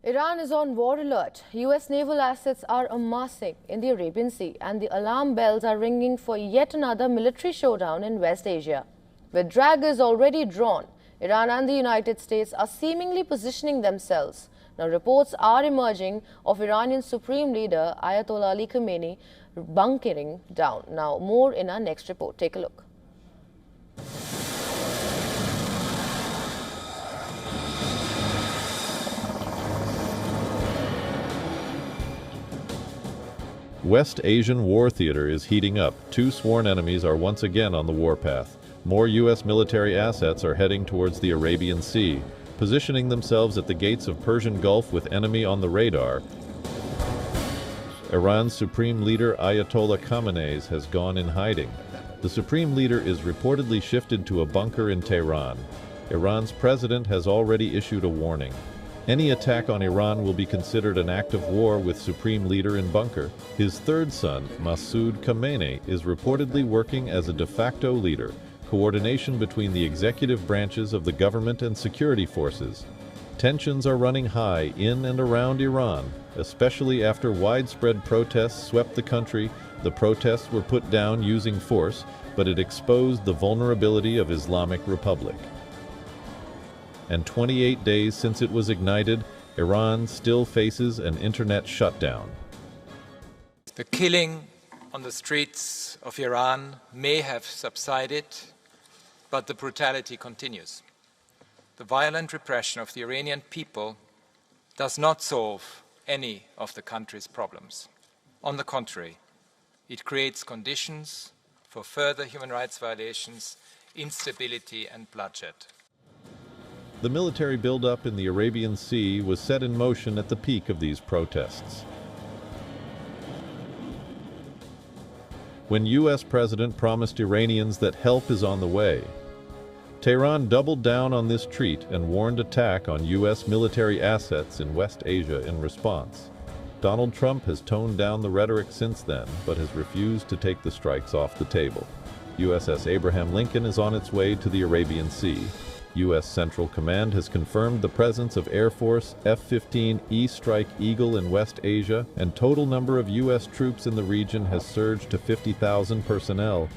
Iran is on war alert. US naval assets are amassing in the Arabian Sea and the alarm bells are ringing for yet another military showdown in West Asia. With daggers already drawn, Iran and the United States are seemingly positioning themselves. Now, reports are emerging of Iranian Supreme Leader Ayatollah Ali Khamenei bunkering down. Now, more in our next report. Take a look. West Asian war theater is heating up. Two sworn enemies are once again on the warpath. More U.S. military assets are heading towards the Arabian Sea, positioning themselves at the gates of Persian Gulf with enemy on the radar. Iran's Supreme Leader Ayatollah Khamenei has gone in hiding. The Supreme Leader is reportedly shifted to a bunker in Tehran. Iran's president has already issued a warning. Any attack on Iran will be considered an act of war with Supreme Leader in bunker. His third son, Masoud Khamenei, is reportedly working as a de facto leader, coordination between the executive branches of the government and security forces. Tensions are running high in and around Iran, especially after widespread protests swept the country. The protests were put down using force, but it exposed the vulnerability of Islamic Republic. And 28 days since it was ignited, Iran still faces an internet shutdown. The killing on the streets of Iran may have subsided, but the brutality continues. The violent repression of the Iranian people does not solve any of the country's problems. On the contrary, it creates conditions for further human rights violations, instability and bloodshed. The military buildup in the Arabian Sea was set in motion at the peak of these protests. When U.S. President promised Iranians that help is on the way, Tehran doubled down on this treat and warned attack on U.S. military assets in West Asia in response. Donald Trump has toned down the rhetoric since then, but has refused to take the strikes off the table. USS Abraham Lincoln is on its way to the Arabian Sea. U.S. Central Command has confirmed the presence of Air Force F-15E Strike Eagle in West Asia, and total number of U.S. troops in the region has surged to 50,000 personnel.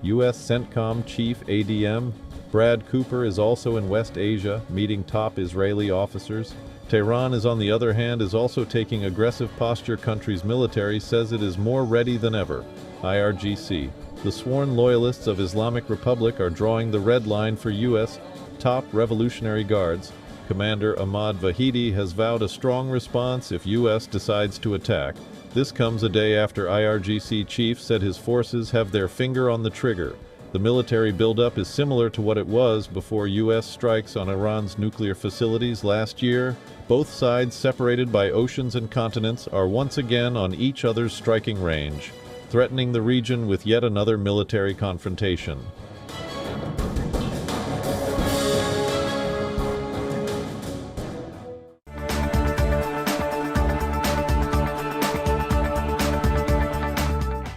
U.S. CENTCOM Chief ADM Brad Cooper is also in West Asia, meeting top Israeli officers. Tehran, on the other hand, is also taking aggressive posture. Country's military says it is more ready than ever. IRGC. The sworn loyalists of Islamic Republic are drawing the red line for U.S. top Revolutionary Guards. Commander Ahmad Vahidi has vowed a strong response if U.S. decides to attack. This comes a day after IRGC chief said his forces have their finger on the trigger. The military buildup is similar to what it was before U.S. strikes on Iran's nuclear facilities last year. Both sides, separated by oceans and continents, are once again on each other's striking range, threatening the region with yet another military confrontation.